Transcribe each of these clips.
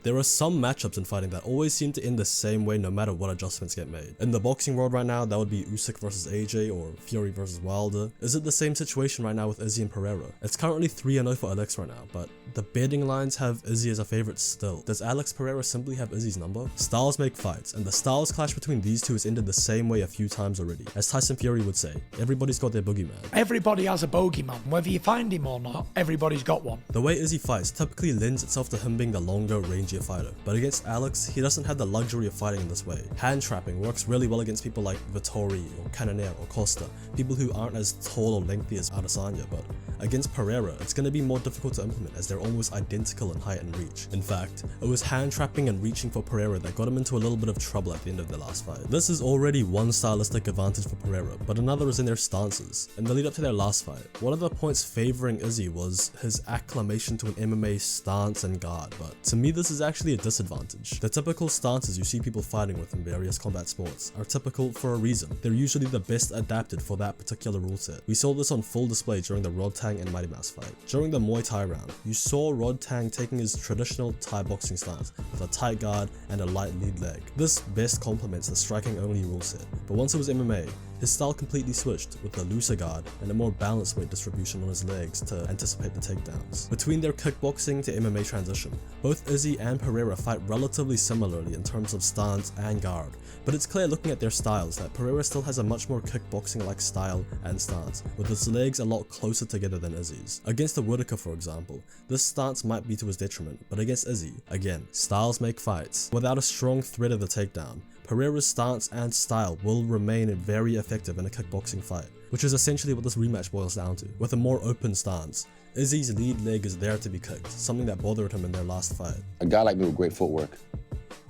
There are some matchups in fighting that always seem to end the same way no matter what adjustments get made. In the boxing world right now, that would be Usyk versus AJ or Fury versus Wilder. Is it the same situation right now with Izzy and Pereira? It's currently 3-0 for Alex right now, but the betting lines have Izzy as a favorite still. Does Alex Pereira simply have Izzy's number? Styles make fights, and the styles clash between these two has ended the same way a few times already. As Tyson Fury would say, everybody's got their boogeyman. Everybody has a bogeyman. Whether you find him or not, everybody's got one. The way Izzy fights typically lends itself to him being the longer, rangier fighter, but against Alex, he doesn't have the luxury of fighting in this way. Hand trapping works really well against people like Vittori or Cannonier or Costa, people who aren't as tall or lengthy as Adesanya, but against Pereira, it's going to be more difficult to implement as they're almost identical in height and reach. In fact, it was hand trapping and reaching for Pereira that got him into a little bit of trouble at the end of their last fight. This is already one stylistic advantage for Pereira, but another is in their stances. In the lead up to their last fight, one of the points favoring Izzy was his acclimation to an MMA stance and guard, but to me this is actually a disadvantage. The typical stances you see people fighting with in various combat sports are typical for a reason. They're usually the best adapted for that particular rule set. We saw this on full display during the Rod Tang and Mighty Mouse fight. During the Muay Thai round, you saw Rod Tang taking his traditional Thai boxing stance with a tight guard and a light lead leg. This best complements the striking only rule set, but once it was MMA, his style completely switched with a looser guard and a more balanced weight distribution on his legs to anticipate the takedowns. Between their kickboxing to MMA transition, both Izzy and Pereira fight relatively similarly in terms of stance and guard, but it's clear looking at their styles that Pereira still has a much more kickboxing-like style and stance, with his legs a lot closer together than Izzy's. Against the Whittaker, for example, this stance might be to his detriment, but against Izzy, again, styles make fights. Without a strong threat of the takedown, Pereira's stance and style will remain very effective in a kickboxing fight, which is essentially what this rematch boils down to. With a more open stance, Izzy's lead leg is there to be kicked, something that bothered him in their last fight. A guy like me with great footwork,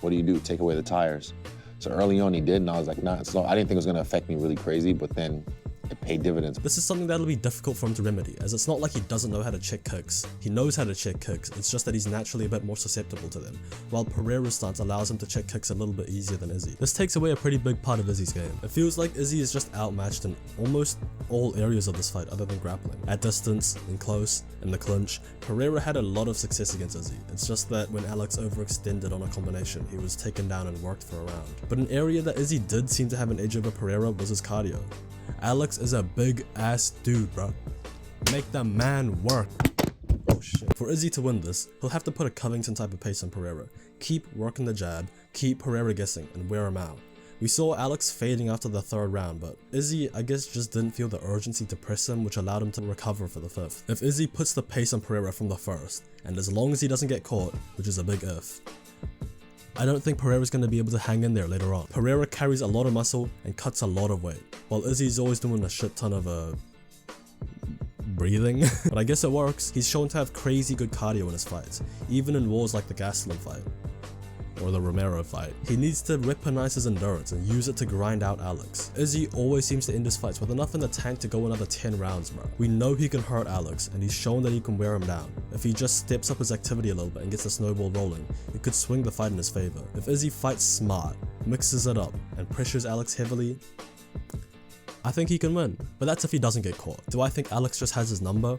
what do? Take away the tires. So early on he did, and I was like, nah, so I didn't think it was gonna affect me really crazy, but then it paid dividends. This is something that'll be difficult for him to remedy, as it's not like he doesn't know how to check kicks. He knows how to check kicks, it's just that he's naturally a bit more susceptible to them, while Pereira's stance allows him to check kicks a little bit easier than Izzy. This takes away a pretty big part of Izzy's game. It feels like Izzy is just outmatched in almost all areas of this fight other than grappling. At distance, in close, in the clinch, Pereira had a lot of success against Izzy. It's just that when Alex overextended on a combination, he was taken down and worked for a round. But an area that Izzy did seem to have an edge over Pereira was his cardio. Alex is a big ass dude, bro. Make the man work. Oh shit. For Izzy to win this, he'll have to put a Covington type of pace on Pereira. Keep working the jab, keep Pereira guessing, and wear him out. We saw Alex fading after the third round, but Izzy, I guess, just didn't feel the urgency to press him, which allowed him to recover for the fifth. If Izzy puts the pace on Pereira from the first, and as long as he doesn't get caught, which is a big if, I don't think Pereira's going to be able to hang in there later on. Pereira carries a lot of muscle and cuts a lot of weight, while Izzy's always doing a shit ton of breathing. But I guess it works. He's shown to have crazy good cardio in his fights, even in wars like the Gastelum fight or the Romero fight. He needs to weaponize his endurance and use it to grind out Alex. Izzy always seems to end his fights with enough in the tank to go another 10 rounds, bro. We know he can hurt Alex, and he's shown that he can wear him down. If he just steps up his activity a little bit and gets the snowball rolling, it could swing the fight in his favor. If Izzy fights smart, mixes it up, and pressures Alex heavily, I think he can win. But that's if he doesn't get caught. Do I think Alex just has his number?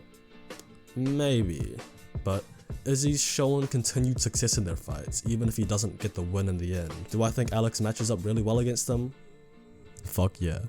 Maybe. But Izzy's shown continued success in their fights, even if he doesn't get the win in the end. Do I think Alex matches up really well against him? Fuck yeah.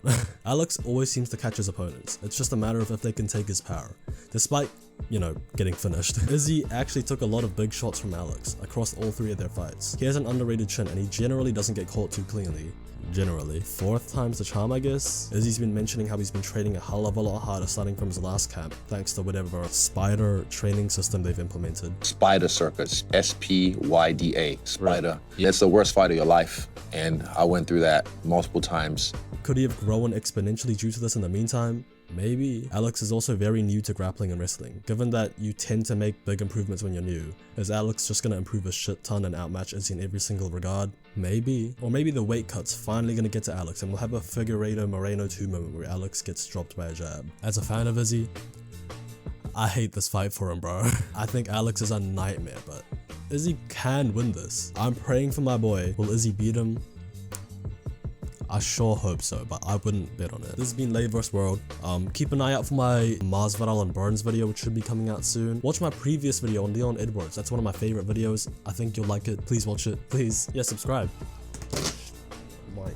Alex always seems to catch his opponents. It's just a matter of if they can take his power. Despite, you know, getting finished. Izzy actually took a lot of big shots from Alex across all three of their fights. He has an underrated chin and he generally doesn't get caught too cleanly. Generally. Fourth time's the charm, I guess. Izzy's been mentioning how he's been training a hell of a lot harder starting from his last camp, thanks to whatever spider training system they've implemented. Spider Circuits, SPYDA, Spider. Right. Yeah, it's the worst fight of your life, and I went through that multiple times. Could he have grown exponentially due to this in the meantime? Maybe. Alex is also very new to grappling and wrestling. Given that you tend to make big improvements when you're new, is Alex just gonna improve a shit ton and outmatch Izzy in every single regard? Maybe. Or maybe the weight cut's finally gonna get to Alex and we'll have a Figueiredo Moreno 2 moment where Alex gets dropped by a jab. As a fan of Izzy, I hate this fight for him, bro. I think Alex is a nightmare, but Izzy can win this. I'm praying for my boy. Will Izzy beat him? I sure hope so, but I wouldn't bet on it. This has been Lay vs World. Keep an eye out for my Masvidal and Burns video, which should be coming out soon. Watch my previous video on Leon Edwards. That's one of my favorite videos. I think you'll like it. Please watch it. Please. Yeah, subscribe. Mike.